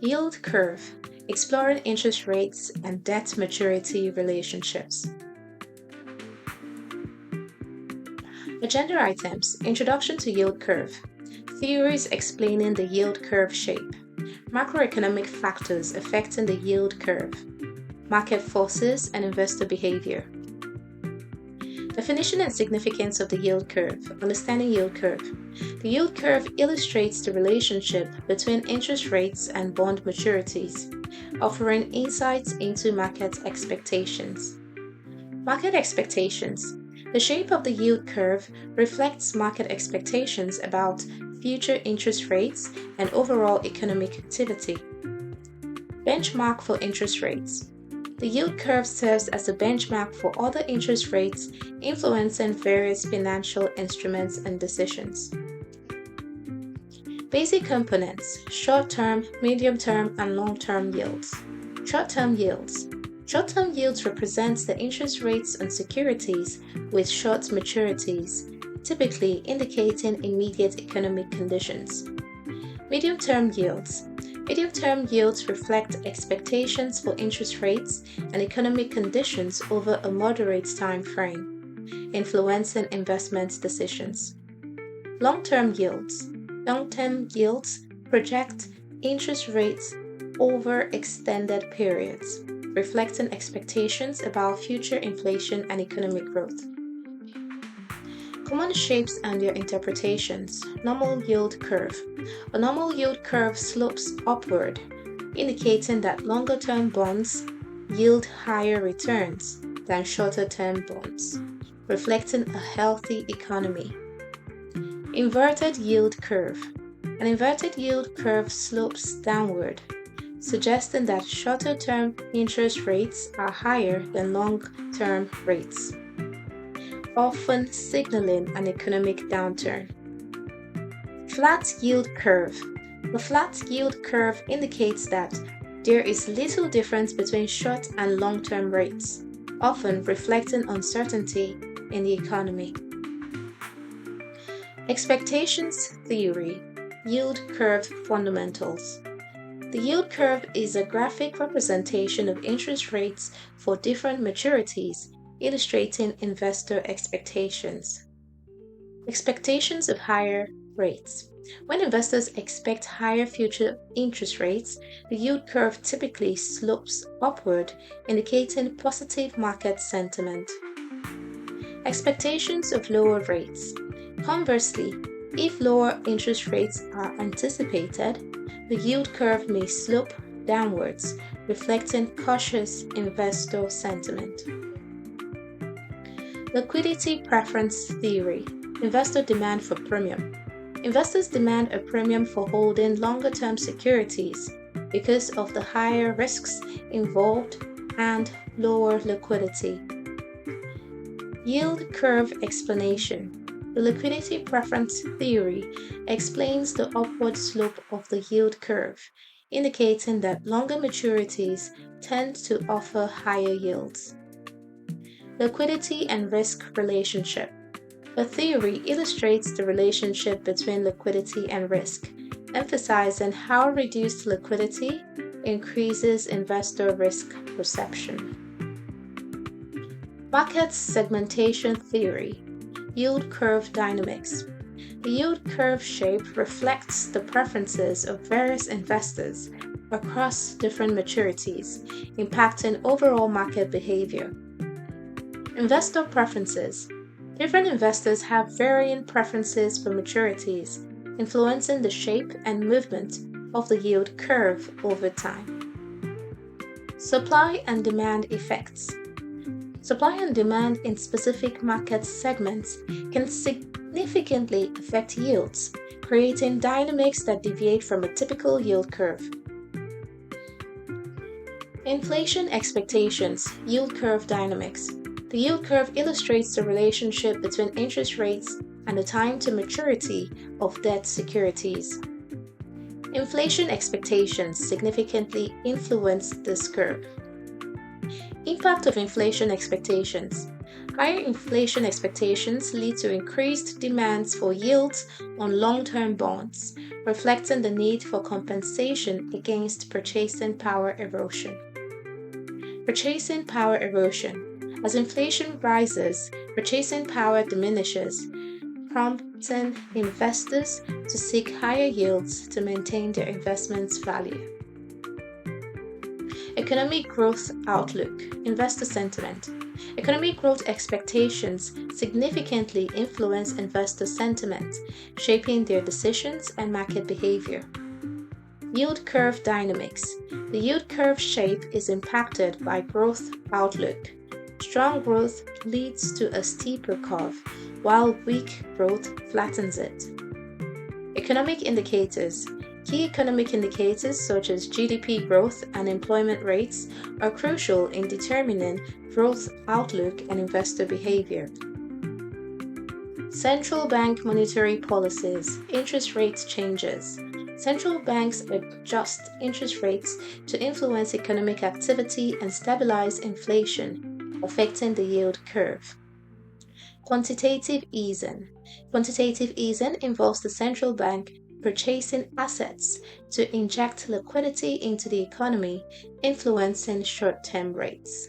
Yield curve, exploring interest rates and debt maturity relationships. Agenda items, introduction to yield curve, theories explaining the yield curve shape, macroeconomic factors affecting the yield curve, market forces and investor behavior. Definition and significance of the yield curve. Understanding yield curve. The yield curve illustrates the relationship between interest rates and bond maturities, offering insights into market expectations. Market expectations. The shape of the yield curve reflects market expectations about future interest rates and overall economic activity. Benchmark for interest rates. The yield curve serves as a benchmark for other interest rates influencing various financial instruments and decisions. Basic components: short-term, medium-term, and long-term yields. Short-term yields. Short-term yields represents the interest rates on securities with short maturities, typically indicating immediate economic conditions. Medium-term yields. Medium-term yields reflect expectations for interest rates and economic conditions over a moderate time frame, influencing investment decisions. Long-term yields. Long-term yields project interest rates over extended periods, reflecting expectations about future inflation and economic growth. Common shapes and their interpretations. Normal yield curve. A normal yield curve slopes upward, indicating that longer-term bonds yield higher returns than shorter-term bonds, reflecting a healthy economy. Inverted yield curve. An inverted yield curve slopes downward, suggesting that shorter-term interest rates are higher than long-term rates, often signaling an economic downturn. Flat yield curve. The flat yield curve indicates that there is little difference between short and long-term rates, often reflecting uncertainty in the economy. Expectations theory. Yield curve fundamentals. The yield curve is a graphic representation of interest rates for different maturities, illustrating investor expectations. Expectations of higher rates. When investors expect higher future interest rates, the yield curve typically slopes upward, indicating positive market sentiment. Expectations of lower rates. Conversely, if lower interest rates are anticipated, the yield curve may slope downwards, reflecting cautious investor sentiment. Liquidity preference theory. Investor demand for premium. Investors demand a premium for holding longer-term securities because of the higher risks involved and lower liquidity. Yield curve explanation. The liquidity preference theory explains the upward slope of the yield curve, indicating that longer maturities tend to offer higher yields. Liquidity and risk relationship. The theory illustrates the relationship between liquidity and risk, emphasizing how reduced liquidity increases investor risk perception. Market segmentation theory. Yield curve dynamics. The yield curve shape reflects the preferences of various investors across different maturities, impacting overall market behavior. Investor preferences. Different investors have varying preferences for maturities, influencing the shape and movement of the yield curve over time. Supply and demand effects. Supply and demand in specific market segments can significantly affect yields, creating dynamics that deviate from a typical yield curve. Inflation expectations, yield curve dynamics. The yield curve illustrates the relationship between interest rates and the time to maturity of debt securities. Inflation expectations significantly influence this curve. Impact of inflation expectations. Higher inflation expectations lead to increased demands for yields on long-term bonds, reflecting the need for compensation against purchasing power erosion. Purchasing power erosion. As inflation rises, purchasing power diminishes, prompting investors to seek higher yields to maintain their investment's value. Economic growth outlook, investor sentiment. Economic growth expectations significantly influence investor sentiment, shaping their decisions and market behavior. Yield curve dynamics. The yield curve shape is impacted by growth outlook. Strong growth leads to a steeper curve, while weak growth flattens it. Economic indicators. Key economic indicators such as GDP growth and employment rates are crucial in determining growth outlook and investor behavior. Central bank monetary policies, interest rate changes. Central banks adjust interest rates to influence economic activity and stabilize inflation, affecting the yield curve. Quantitative easing. Quantitative easing involves the central bank purchasing assets to inject liquidity into the economy, influencing short-term rates.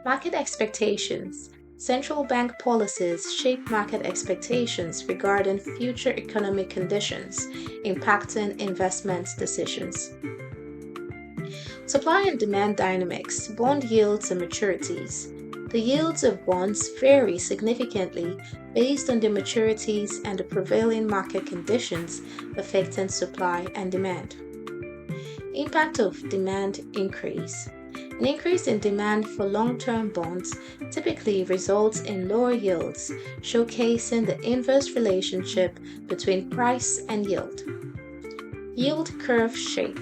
Market expectations. Central bank policies shape market expectations regarding future economic conditions, impacting investment decisions. Supply and demand dynamics, bond yields and maturities. The yields of bonds vary significantly based on their maturities and the prevailing market conditions affecting supply and demand. Impact of demand increase. An increase in demand for long-term bonds typically results in lower yields, showcasing the inverse relationship between price and yield. Yield curve shape.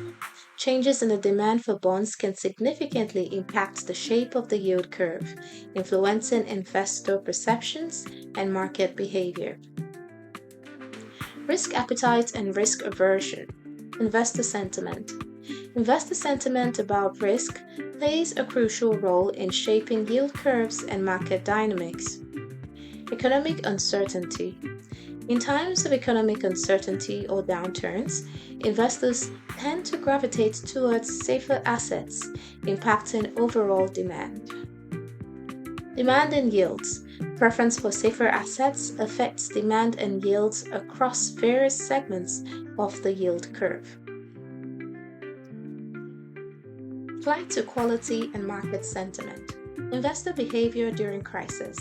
Changes in the demand for bonds can significantly impact the shape of the yield curve, influencing investor perceptions and market behavior. Risk appetite and risk aversion. Investor sentiment. Investor sentiment about risk plays a crucial role in shaping yield curves and market dynamics. Economic uncertainty. In times of economic uncertainty or downturns, investors tend to gravitate towards safer assets, impacting overall demand. Demand and yields. Preference for safer assets affects demand and yields across various segments of the yield curve. Flight to quality and market sentiment. Investor behavior during crisis.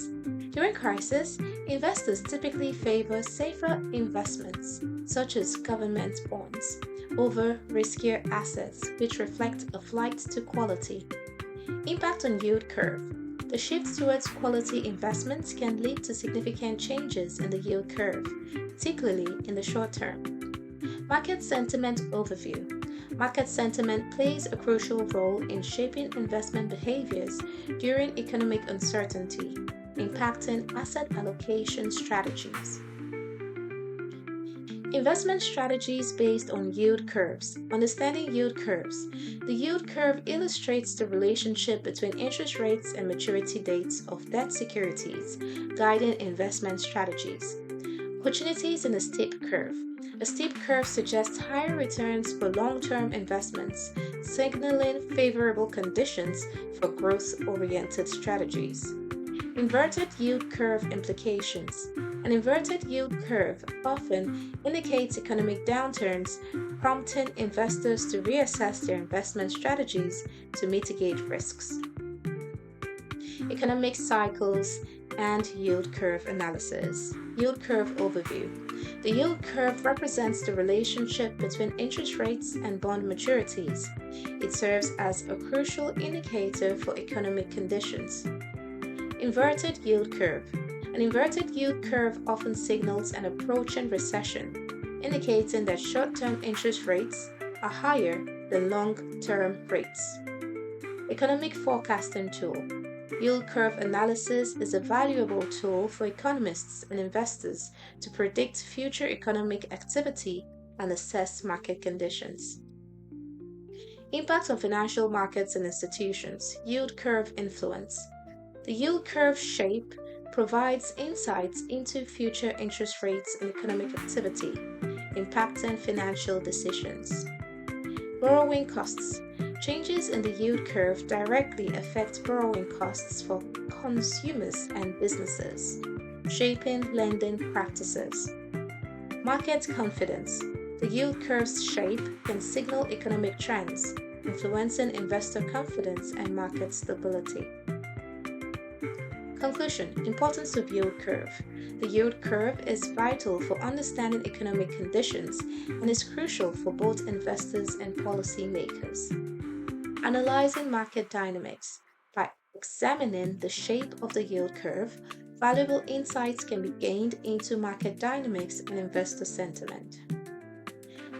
During crisis, investors typically favor safer investments, such as government bonds, over riskier assets, which reflect a flight to quality. Impact on yield curve. The shift towards quality investments can lead to significant changes in the yield curve, particularly in the short term. Market sentiment overview. Market sentiment plays a crucial role in shaping investment behaviors during economic uncertainty, impacting asset allocation strategies. Investment strategies based on yield curves. Understanding yield curves. The yield curve illustrates the relationship between interest rates and maturity dates of debt securities, guiding investment strategies. Opportunities in a steep curve. A steep curve suggests higher returns for long-term investments, signaling favorable conditions for growth-oriented strategies. Inverted yield curve implications. An inverted yield curve often indicates economic downturns, prompting investors to reassess their investment strategies to mitigate risks. Economic cycles and yield curve analysis. Yield curve overview. The yield curve represents the relationship between interest rates and bond maturities. It serves as a crucial indicator for economic conditions. Inverted yield curve. An inverted yield curve often signals an approaching recession, indicating that short-term interest rates are higher than long-term rates. Economic forecasting tool. Yield curve analysis is a valuable tool for economists and investors to predict future economic activity and assess market conditions. Impact on financial markets and institutions. Yield curve influence. The yield curve shape provides insights into future interest rates and economic activity, impacting financial decisions. Borrowing costs. Changes in the yield curve directly affect borrowing costs for consumers and businesses, shaping lending practices. Market confidence. The yield curve's shape can signal economic trends, influencing investor confidence and market stability. Conclusion. Importance of yield curve. The yield curve is vital for understanding economic conditions and is crucial for both investors and policymakers. Analyzing market dynamics. By examining the shape of the yield curve, valuable insights can be gained into market dynamics and investor sentiment.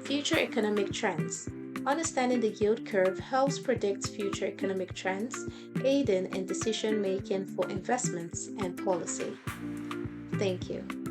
Future economic trends. Understanding the yield curve helps predict future economic trends, aiding in decision making for investments and policy. Thank you.